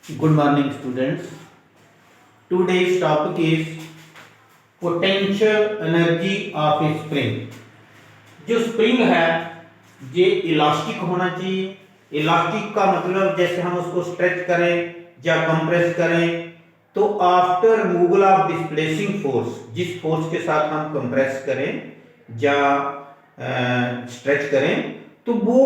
Good morning, students. Today's topic is potential energy of a spring. जो spring है ये elastic होना चाहिए। इलास्टिक का मतलब जैसे हम उसको स्ट्रेच करें या कंप्रेस करें तो after removal of displacing force, जिस फोर्स के साथ हम कंप्रेस करें या स्ट्रेच करें तो वो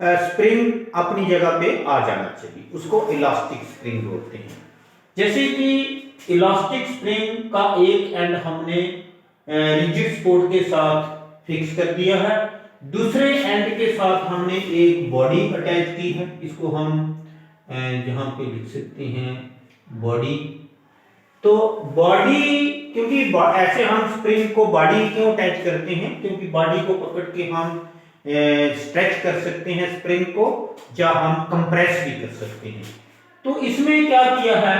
स्प्रिंग अपनी जगह पे आ जाना चाहिए, उसको इलास्टिक स्प्रिंग बोलते हैं। जैसे कि इलास्टिक स्प्रिंग का एक एंड हमने रिजिड सपोर्ट के साथ फिक्स कर दिया है, दूसरे एंड के साथ हमने एक बॉडी अटैच की है, इसको हम जहां पे लिख सकते हैं बॉडी। तो बॉडी, क्योंकि ऐसे हम स्प्रिंग को बॉडी क्यों अटैच करते हैं, क्योंकि बॉडी को पकड़ के हम स्ट्रेच कर सकते हैं स्प्रिंग को, या हम कंप्रेस भी कर सकते हैं। तो इसमें क्या किया है,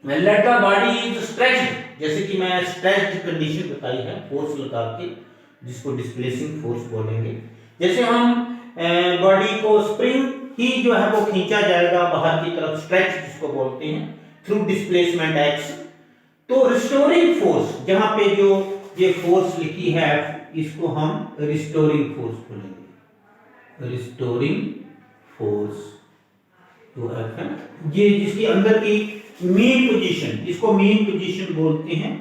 let the body is stretched, जैसे कि मैं स्ट्रेच्ड कंडीशन बताई है फोर्स लगा के, जिसको डिस्प्लेसिंग फोर्स बोलेंगे। जैसे हम बॉडी को स्प्रिंग ही जो है वो खींचा जाएगा बाहर की तरफ, स्ट्रेच जिसको बोलते हैं, थ्रू डिस्प्लेसमेंट एक्स। तो रिस्टोरिंग फोर्स, जहां पे जो ये फोर्स लिखी है इसको हम रिस्टोरिंग फोर्स बोलेंगे। रिस्टोरिंग फोर्स जो है ये जिसकी अंदर की मीन पोजीशन, इसको मीन पोजीशन बोलते हैं,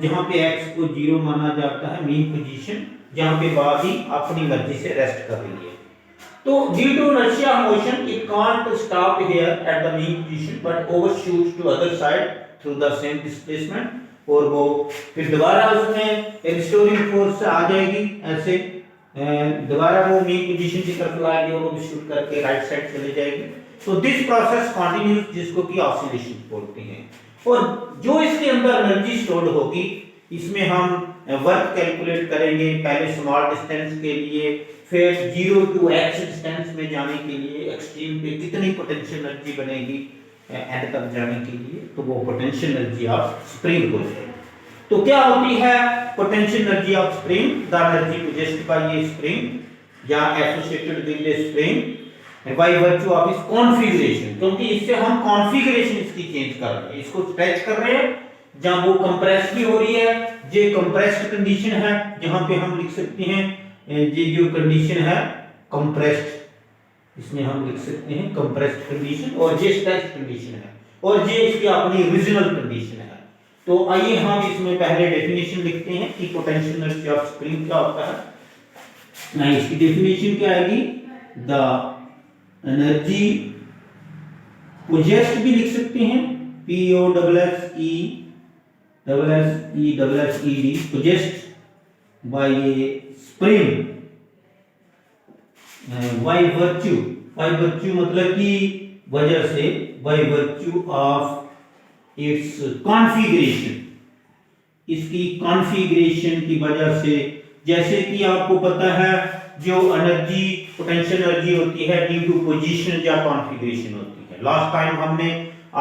जहां पे एक्स को 0 माना जाता है, मीन पोजीशन, जहां पे बॉडी अपनी मर्जी से रेस्ट कर रही है। तो due to inertia motion it can't stop here at the mean position but overshoots to other side through the same displacement, और वो फिर दोबारा उसमें रिस्टोरिंग फोर्स आ जाएगी, ऐसे दोबारा वो मीन पोजीशन की तरफ लाएगी और वो शूट करके राइट साइड चले जाएगी। तो दिस प्रोसेस कंटिन्यूस, जिसको कि ऑसिलेशन बोलते हैं। और जो इसके अंदर एनर्जी स्टोर्ड होगी, इसमें हम वर्क कैलकुलेट करेंगे, पहले स्मॉल डिस्टेंस के लिए, फिर 0 टू x डिस्टेंस में जाने के लिए एक्सट्रीम पे कितनी पोटेंशियल एनर्जी बनेगी एंड तक जाने के लिए, तो वो पोटेंशियल एनर्जी ऑफ स्प्रिंग हो जाएगी। तो क्या होती है potential energy of spring? The energy possessed by a spring या associated with a spring by virtue of इस कॉन्फ़िगरेशन, क्योंकि इससे हम कॉन्फ़िगरेशन इसकी चेंज कर रहे हैं, इसको स्ट्रेच कर रहे हैं, जहां वो कंप्रेस भी हो रही है, ये कंप्रेस्ड कंडीशन है, जहां पे हम लिख सकते हैं ये जो कंडीशन है कंप्रेस्ड, इसमें हम लिख सकते हैं कंप्रेस्ड कंडीशन, और ये स्ट्रेच कंडीशन है, और ये इसकी अपनी ओरिजिनल कंडीशन है। तो आइए हम इसमें पहले डेफिनेशन लिखते हैं कि पोटेंशियल एनर्जी ऑफ स्प्रिंग क्या होता है। नहीं, इसकी डेफिनेशन क्या आएगी, द एनर्जी पोजेस्ड भी लिख सकते हैं, POSSED possessed by a spring by virtue मतलब कि वजह से, by virtue of its configuration, इसकी कॉन्फ़िगरेशन की वजह से। जैसे कि आपको पता है जो एनर्जी पोटेंशियल एनर्जी होती है ड्यू टू पोजीशन या कॉन्फ़िगरेशन होती है। लास्ट टाइम हमने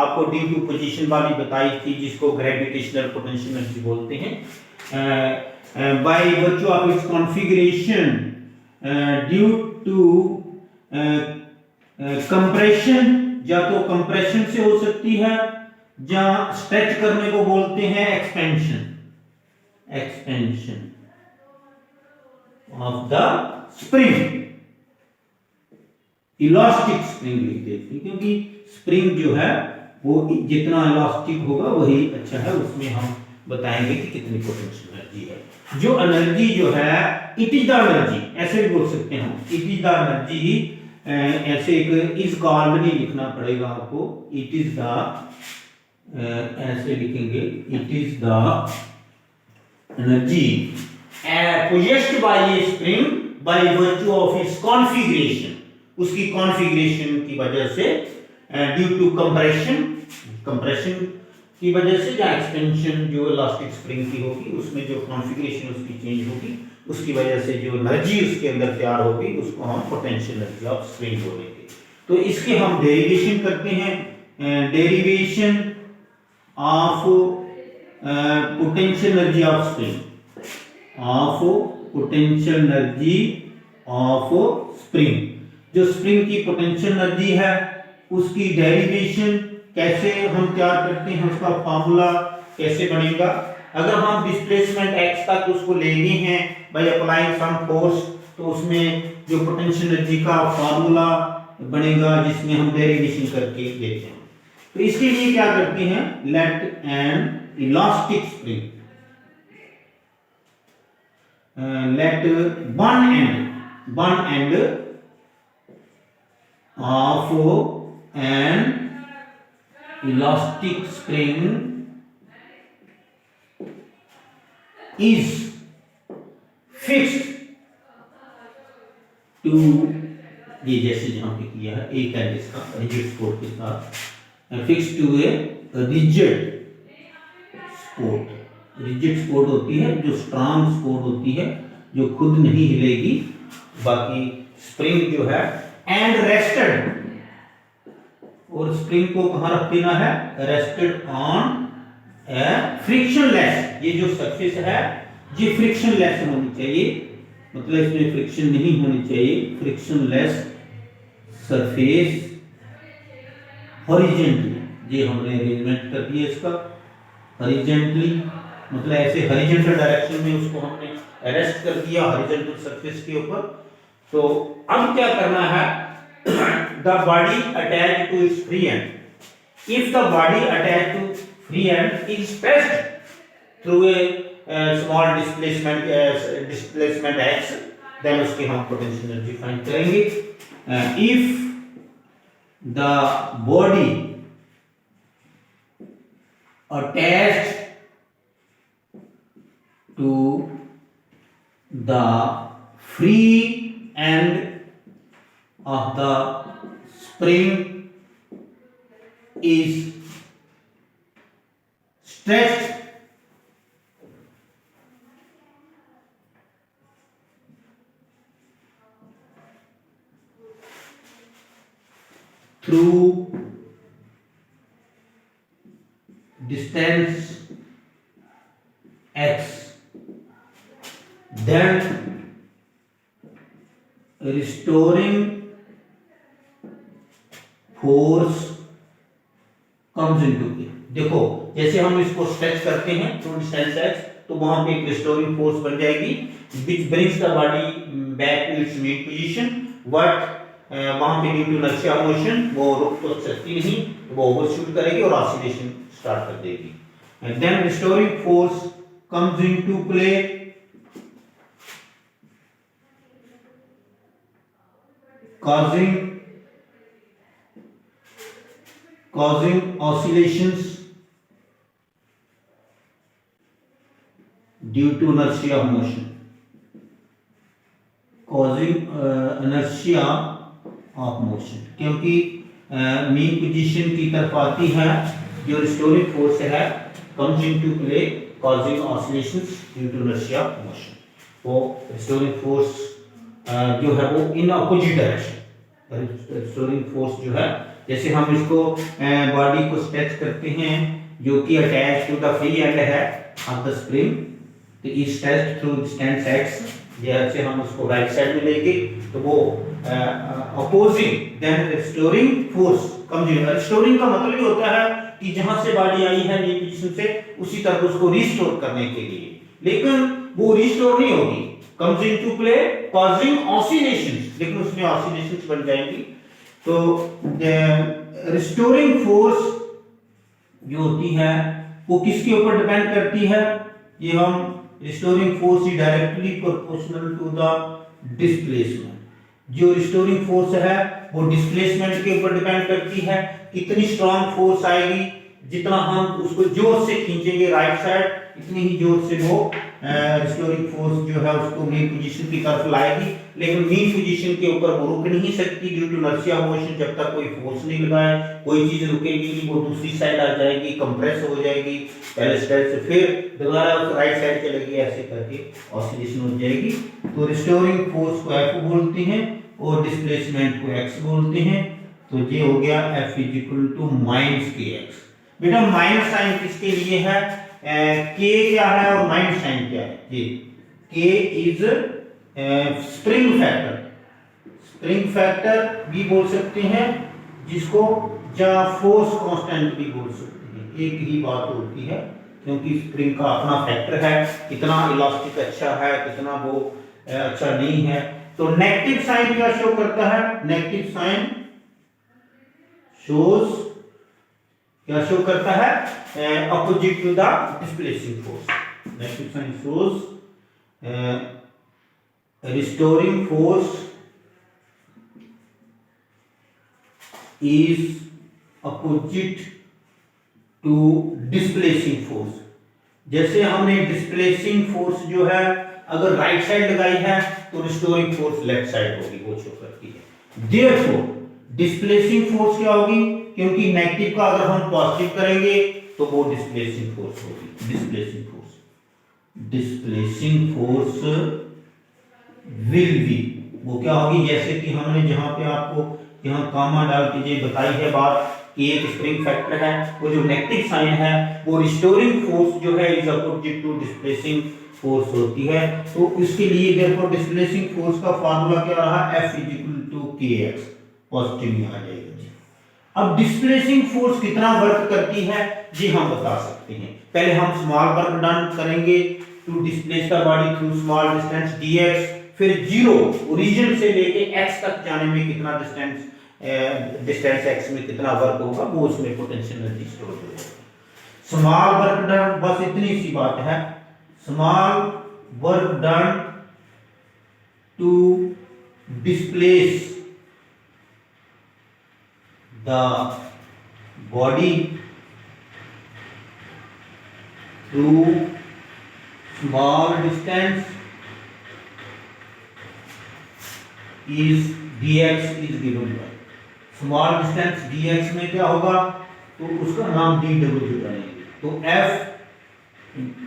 आपको ड्यू टू पोजीशन वाली बताई थी, जिसको ग्रेविटेशनल पोटेंशियल एनर्जी बोलते हैं। By virtue of its configuration due to compression, या तो कंप्रेशन से हो सकती है, या स्ट्रेच करने को बोलते हैं expansion of the spring. Elastic spring लिख देते हैं, क्योंकि स्प्रिंग जो है वो जितना इलास्टिक होगा वही अच्छा है, उसमें हम बताएंगे कि कितनी पोटेंशियल एनर्जी है। जो एनर्जी जो है इट इज द एनर्जी, ऐसे भी बोल सकते हैं, इट इज द एनर्जी, ऐसे एक इज कॉल्ड नहीं लिखना पड़ेगा आपको, इट इज द, ऐसे लिखेंगे, it is the energy possessed by a spring by virtue of its configuration, उसकी कॉन्फ़िगरेशन की वजह से, ड्यू टू कंप्रेशन की वजह से, या एक्सपेंशन जो इलास्टिक स्प्रिंग की होगी उसमें जो कॉन्फ़िगरेशन उसकी चेंज होगी, उसकी वजह से जो एनर्जी उसके अंदर तैयार होगी उसको हम पोटेंशियल एनर्जी ऑफ स्प्रिंग बोलेंगे। तो इसके हम डेरिवेशन करते हैं, derivation of potential energy of spring, of potential energy of spring. जो स्प्रिंग की पोटेंशियल एनर्जी है उसकी डेरिवेशन कैसे हम तैयार करते हैं, उसका फार्मूला कैसे बनेगा। अगर हम डिस्प्लेसमेंट x तक उसको लेने हैं बाय अप्लाइंग सम फोर्स, तो उसमें जो पोटेंशियल एनर्जी का फार्मूला बनेगा जिसमें हम डेरिवेशन करके देते हैं। तो इसके लिए क्या करते हैं, let an elastic spring, let one end of an elastic spring is fixed to, ये जैसे यहाँ पे किया है, एक एंड इसका रिजिड सपोर्ट के साथ fix to a rigid support. Rigid support होती है जो स्ट्रांग सपोर्ट होती है, जो खुद नहीं हिलेगी, बाकी स्प्रिंग जो है एंड रेस्टेड, और स्प्रिंग को कहां रख देना है, रेस्टेड ऑन ए फ्रिक्शनलेस, ये जो सरफेस है ये फ्रिक्शनलेस होनी चाहिए, मतलब इसमें फ्रिक्शन नहीं होनी चाहिए, फ्रिक्शनलेस सरफेस हॉरिजॉन्टली, ये हमने अरेंजमेंट कर दिया इसका हॉरिजॉन्टली, मतलब ऐसे हॉरिजॉन्टल डायरेक्शन में उसको हमने अरेस्ट कर दिया हॉरिजॉन्टल सरफेस के ऊपर। तो अब क्या करना है, the body attach to its free end, if the body attach to free end is pressed through a small displacement x, then उसकी हम पोटेंशियल एनर्जी फाइंड करेंगे। If the body attached to the free end of the spring is stretched through distance x, then restoring force comes into play। देखो जैसे हम इसको stretch करते हैं through distance x, तो वहां पे एक रिस्टोरिंग फोर्स बन जाएगी which brings the body back to its mean position, but वहां पे ड्यू टू इनर्शिया मोशन वो रुक तो सकती नहीं, वो ओवरशूट करेगी और ऑसिलेशन स्टार्ट कर देगी। And then restoring force comes into play, causing oscillations due to inertia of motion, causing inertia of motion, क्योंकि मीन पोजीशन की तरफ आती है जो रिस्टोरिंग फोर्स है, comes into play causing oscillations due to inertia of motion। वो restoring force जो है वो in opposite direction, restoring force जो है, जैसे हम इसको बॉडी को स्ट्रेच करते हैं जो कि attach to the free end है ऑफ द स्प्रिंग, तो इस टेस्ट थ्रू डिस्टेंस x, जैसे हम उसको राइट साइड में लेंगे तो वो opposing then restoring force comes in. Restoring का मतलब ये होता है कि जहां से बॉडी आई है ये पोजीशन से उसी तरफ उसको रिस्टोर करने के लिए, लेकिन वो रिस्टोर नहीं होगी, comes into play causing oscillations, लेकिन उसमें ऑसिलेशंस बन जाएंगी। तो रिस्टोरिंग फोर्स जो होती है वो किसके ऊपर डिपेंड करती है, ये हम restoring force is directly proportional to the displacement. जो रिस्टोरिंग फोर्स है वो डिस्प्लेसमेंट के ऊपर डिपेंड करती है, कितनी स्ट्रांग फोर्स आएगी, जितना हम उसको जोर से खींचेंगे राइट साइड, इतनी ही जोर से वो रिस्टोरिंग फोर्स जो है उसको मीन पोजीशन की तरफ लाएगी, लेकिन मीन पोजीशन के ऊपर वो रुक नहीं सकती ड्यू टू इनर्शिया मोशन। जब तक कोई फोर्स नहीं लगाए कोई चीज रुकेगी नहीं, वो दूसरी साइड आ जाएगी, कंप्रेस हो जाएगी पहले स्टेप से, फिर दोबारा उस राइट साइड चलेगी, ऐसे करके ऑसिलेशन हो जाएगी। तो रिस्टोरिंग फोर्स को F बोलते हैं और डिस्प्लेसमेंट को x बोलते हैं। तो ये हो गया F = -kx। बेटा माइनस साइन किसके लिए है, k क्या है और माइनस साइन क्या है, ये k is spring factor, spring factor भी बोल सकते हैं जिसको या फोर्स कांस्टेंट भी बोल सकते हैं, एक ही बात होती है, क्योंकि स्प्रिंग का अपना फैक्टर है, कितना इलास्टिक अच्छा है, कितना वो अच्छा नहीं है। तो नेगेटिव साइन क्या शो करता है? नेगेटिव साइन शोज क्या शो करता है? Opposite to the displacing force. Negative sign shows restoring force is opposite to displacing force. जैसे हमने डिस्प्लेसिंग फोर्स जो है अगर राइट साइड लगाई है तो रिस्टोरिंग फोर्स लेफ्ट साइड होगी, वो शो करती है। देयरफॉर डिस्प्लेसिंग फोर्स क्या होगी? क्योंकि नेगेटिव का अगर हम पॉजिटिव करेंगे तो वो डिस्प्लेसिंग फोर्स होगी। डिस्प्लेसिंग फोर्स विल बी, वो क्या होगी? जैसे कि हमने जहां पे आपको यहाँ कामा डाल के ये बताई है बात कि एक स्प्रिंग फैक्टर है, वो जो नेगेटिव साइन है वो रिस्टोरिंग फोर्स जो है is opposite to displacing force होती है। तो इसके लिए देयरफॉर डिस्प्लेसिंग फोर्स का फार्मूला क्या रहा? F = kx, पॉजिटिव में आ जाएगा जी। अब डिस्प्लेसिंग फोर्स कितना वर्क करती है जी हम बता सकते हैं। पहले हम स्मॉल वर्क डन करेंगे to displace the body through small distance dx, फिर जीरो ओरिजिन से लेके x तक जाने में कितना डिस्टेंस x में कितना वर्क होगा, वो उसमें पोटेंशियल एनर्जी स्टोर हो जाएगी। स्मॉल वर्क डन, बस इतनी सी बात है, small work done to displace the body through small distance is dx is given by, small distance dx में क्या होगा तो उसका नाम dw बनेगा। तो F into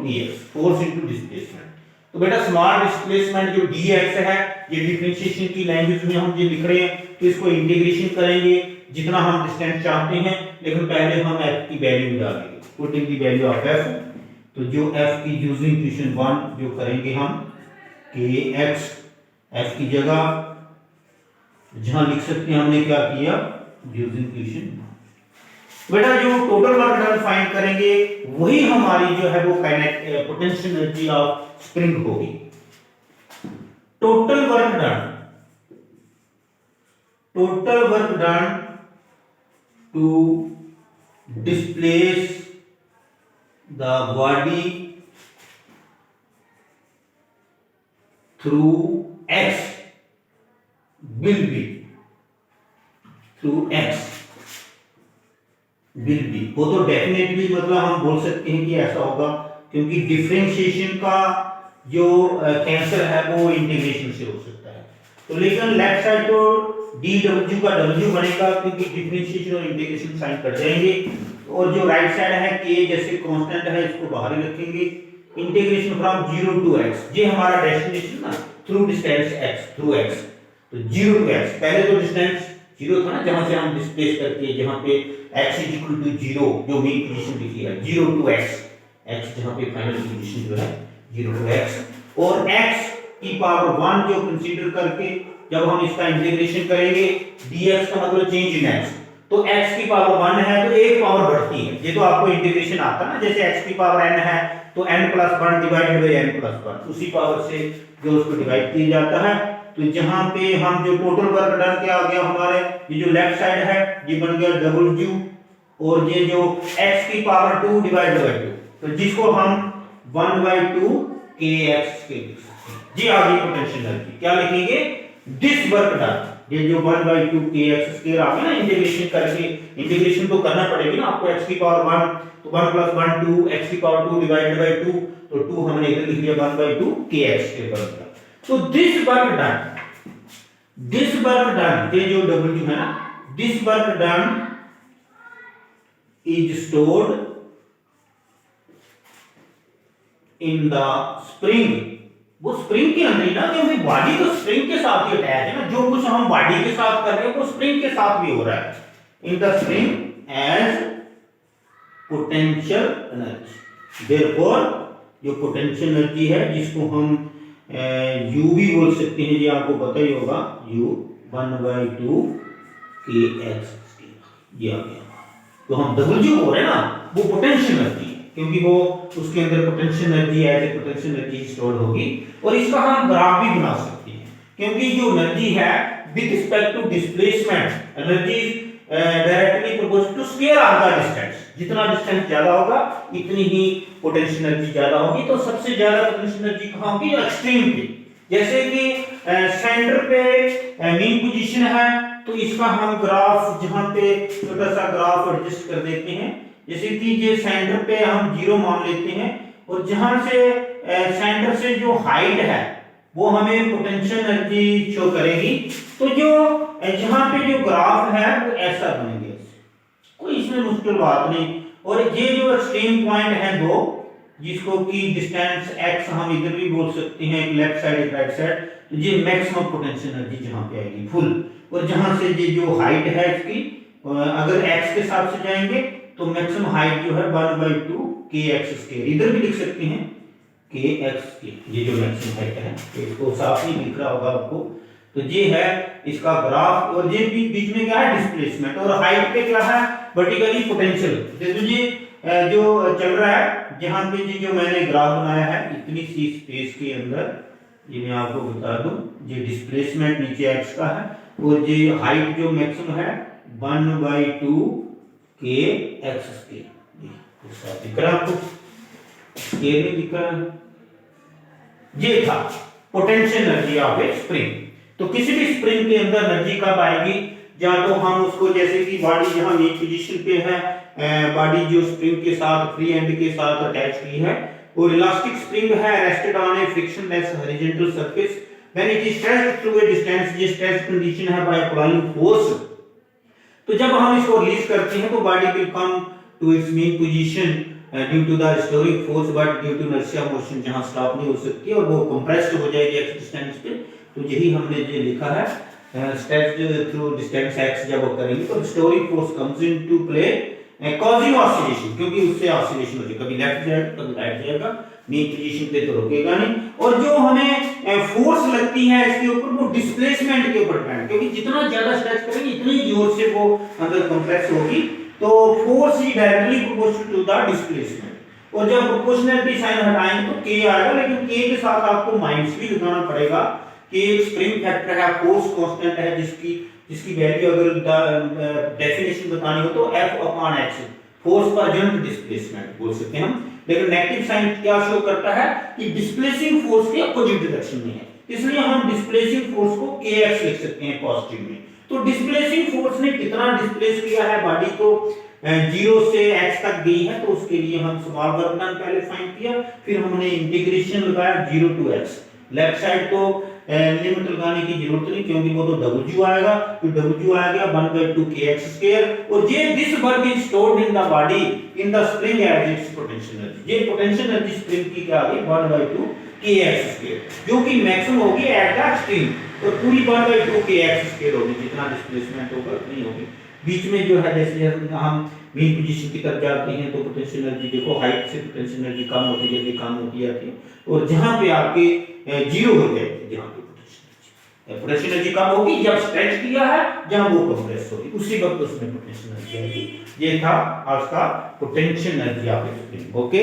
dx, force into displacement. तो बेटा स्मॉल डिस्प्लेसमेंट जो dx है, ये डिफरेंशिएशन की लैंग्वेज में हम ये लिख रहे हैं, तो इसको इंटीग्रेशन करेंगे जितना हम डिस्टेंस चाहते हैं, लेकिन पहले हम f की वैल्यू डालेंगे, putting the value of f। तो जो f की यूजिंग इक्वेशन 1 जो करेंगे हम kx, f की जगह जहां लिख सकते हैं हमने क्या किया यूजिंग इक्वेशन। बेटा जो टोटल वर्क डन फाइंड करेंगे वही हमारी जो है वो पोटेंशियल एनर्जी ऑफ स्प्रिंग होगी। Total work done to displace the body through x will be, वो तो डेफिनेटली मतलब हम बोल सकते हैं कि ऐसा होगा, क्योंकि डिफरेंशिएशन का जो कैंसर है वो इंटीग्रेशन से हो सकता है। तो लेकिन लेफ्ट साइड तो dw का w बनेगा, क्योंकि डिफरेंशिएशन और इंटीग्रेशन साइन कट जाएंगे, और जो राइट साइड है k जैसे कांस्टेंट है इसको बाहर ही रखेंगे। इंटीग्रेशन फ्रॉम 0 टू x, ये हमारा डेस्टिनेशन ना, through distance x, through x, तो 0 टू x, पहले तो डिस्टेंस 0 था ना जहां से हम डिस्प्लेस करके, जहां पे x = 0 जो मेन पोजीशन लिखी है 0 टू x, x जहां पे फाइनल पोजीशन जो है 0 टू x, और x की पावर 1 जो कंसीडर करके जब हम इसका इंटीग्रेशन करेंगे dx का मतलब चेंज इन x, तो x की पावर 1 है तो एक पावर बढ़ती है, ये तो आपको इंटीग्रेशन आता है ना, जैसे x की पावर n है तो n+1 डिवाइडेड बाय n+1, उसी पावर से जो उसको डिवाइड किया जाता है। तो जहां पे हम जो टोटल वर्क डन क्या आ गया हमारे, ये जो लेफ्ट साइड है ये बन गया w, और ये जो x की पावर 2 डिवाइडेड बाय 2, तो जिसको हम 1/2 kx के लिख सकते हैं जी। आगे पोटेंशियल एनर्जी क्या लिखेंगे? दिस वर्क डन, ये जो 1/2 kx स्क्वायर आ गया ना, इंटीग्रेशन करके, इंटीग्रेशन तो करना पड़ेगी ना आपको, x की पावर 1 तो 1 + 1 2, x की पावर 2 डिवाइडेड बाय 2, तो 2 हमने इधर लिख लिया 1/2 kx के बराबर। तो दिस वर्क डन, ये जो w है ना, this work done is stored in the spring, वो स्प्रिंग के अंदर ही ना, क्योंकि बॉडी तो स्प्रिंग के साथ ही अटैच है ना, जो कुछ हम बॉडी के साथ कर रहे हैं वो स्प्रिंग के साथ भी हो रहा है, in the spring as potential energy. Therefore जो पोटेंशियल एनर्जी है जिसको हम U भी बोल सकते हैं, ये आपको पता ही होगा, U 1/2 kx ये आ गया। तो हम W हो रहे हैं ना, वो पोटेंशियल एनर्जी है, क्योंकि वो उसके अंदर पोटेंशियल एनर्जी है, पोटेंशियल एनर्जी स्टोर होगी। और इसका हम ग्राफ भी बना सकते हैं, क्योंकि जो एनर्जी है with respect to displacement energy directly proportional to square of the distance. जितना डिस्टेंस ज्यादा होगा इतनी ही पोटेंशियल एनर्जी ज्यादा होगी। तो सबसे ज्यादा पोटेंशियल एनर्जी कहां होगी? एक्सट्रीम पे। जैसे कि सेंटर पे मीन पोजीशन है, तो इसका हम ग्राफ जहां पे छोटा सा ग्राफ एडजस्ट कर देते हैं। जैसे कि ये सेंटर पे हम 0 मान लेते हैं, और जहां से सेंटर से जो हाइट है वो हमें पोटेंशियल एनर्जी शो करेगी। तो जो यहाँ पे जो ग्राफ है वो ऐसा बनेगा, कोई इसमें मुश्किल बात नहीं। और ये जो एक्सट्रीम पॉइंट है दो, जिसको कि डिस्टेंस x हम इधर भी बोल सकते हैं, लेफ्ट साइड एक राइट साइड, तो ये मैक्सिमम पोटेंशियल एनर्जी जहां पे आएगी फुल। और जहां से ये जो हाइट है इसकी, अगर x के हिसाब से जाएंगे तो मैक्सिमम हाइट जो है 1/2 kx²। इधर भी लिख सकते हैं kx², ये जो मैक्सिमम हाइट है, इसको साफ नहीं दिख रहा होगा आपको। तो ये है इसका ग्राफ। और ये बीच में क्या है? डिस्प्लेसमेंट। और हाइट पे क्या है? Vertically potential. देखो ये जो चल रहा है, जहां पे ये जो मैंने ग्राफ बनाया है इतनी सी स्पेस के अंदर, ये मैं आपको बता दूं, ये डिस्प्लेसमेंट नीचे x का है, और ये हाइट जो मैक्सिमम है 1/2 kx²। दिख रहा है आपको? स्केल नहीं दिख रहा? ये था potential energy of A spring. तो किसी भी स्प्रिंग के अंदर एनर्जी कब आएगी? या तो हम उसको, जैसे कि बॉडी जहां मीन पोजीशन पे है, बॉडी जो स्प्रिंग के साथ फ्री एंड के साथ अटैच की है, और इलास्टिक स्प्रिंग है rested on a frictionless horizontal surface when it is stretched through a distance. ये स्ट्रेच कंडीशन है बाय अप्लाइंग फोर्स। तो जब हम इसको रिलीज करते हैं तो body will come to its mean position due to the restoring force, but due to inertia motion जहां स्टॉप नहीं हो सकती और वो कंप्रेस्ड हो जाएगी एक्स डिस्टेंस पे। तो यही हमने ये लिखा है, स्ट्रेच्ड थ्रू डिस्टेंस x जब वो करेंगे तो restoring force comes into play causing oscillation, क्योंकि उससे ऑसिलेशन होती है, कभी लेफ्ट जाएगा कभी राइट जाएगा, मीन पोजीशन पे तो रुकेगा नहीं। और जो हमें फोर्स लगती है इसके ऊपर, वो डिस्प्लेसमेंट के ऊपर डिपेंड, क्योंकि जितना ज्यादा स्ट्रेच करेंगे इतनी जोर से वो अंदर कंप्रेस होगी। तो फोर्स ही directly proportional to the displacement. और जब प्रोपोर्शनलिटी साइन हटाएंगे तो k आएगा, लेकिन k के साथ आपको माइनस भी लगाना पड़ेगा कि एक स्प्रिंग फैक्टर है, फोर्स कांस्टेंट है, जिसकी वैल्यू अगर डेफिनेशन बतानी हो तो F/h, force per unit displacement बोल सकते हैं हम। लेकिन नेगेटिव साइन क्या शो करता है कि डिस्प्लेसिंग फोर्स के अपोजिट डायरेक्शन में है, इसलिए हम डिस्प्लेसिंग फोर्स को kx लिख सकते हैं पॉजिटिव में। तो डिस्प्लेसिंग फोर्स ने कितना डिस्प्लेस किया है बॉडी को, 0 से x तक गई है, तो उसके लिए हम स्मॉल वर्क डन पहले फाइंड किया, फिर हमने इंटीग्रेशन लगाया 0 to x। लेफ्ट साइड तो लिमिट लगाने की जरूरत नहीं, क्योंकि वो तो w आएगा, तो w आएगा 1/2 kx²। और ये this work is stored in the body in the spring as its potential energy. ये पोटेंशियल एनर्जी स्प्रिंग की क्या आ गई? 1/2 kx², जो कि मैक्सिमम होगी एट द स्प्रिंग। तो पूरी 1/2 kx² होगी, जितना डिस्प्लेसमेंट होगा उतनी होगी। बीच में जो है, जैसे हम मीन पोजीशन की तरफ जाते हैं तो पोटेंशियल एनर्जी देखो, हाइट से पोटेंशियल एनर्जी कम होती जाती है, कम होती जाती है, और जहां पे आपके 0 हो जाएगी, जहां पे पोटेंशियल एनर्जी कब होगी? जब स्ट्रेच किया है, जहां वो कंप्रेस होगी, उसी वक्त उसमें पोटेंशियल एनर्जी आएगी। ये था आज का potential energy of A spring. Okay.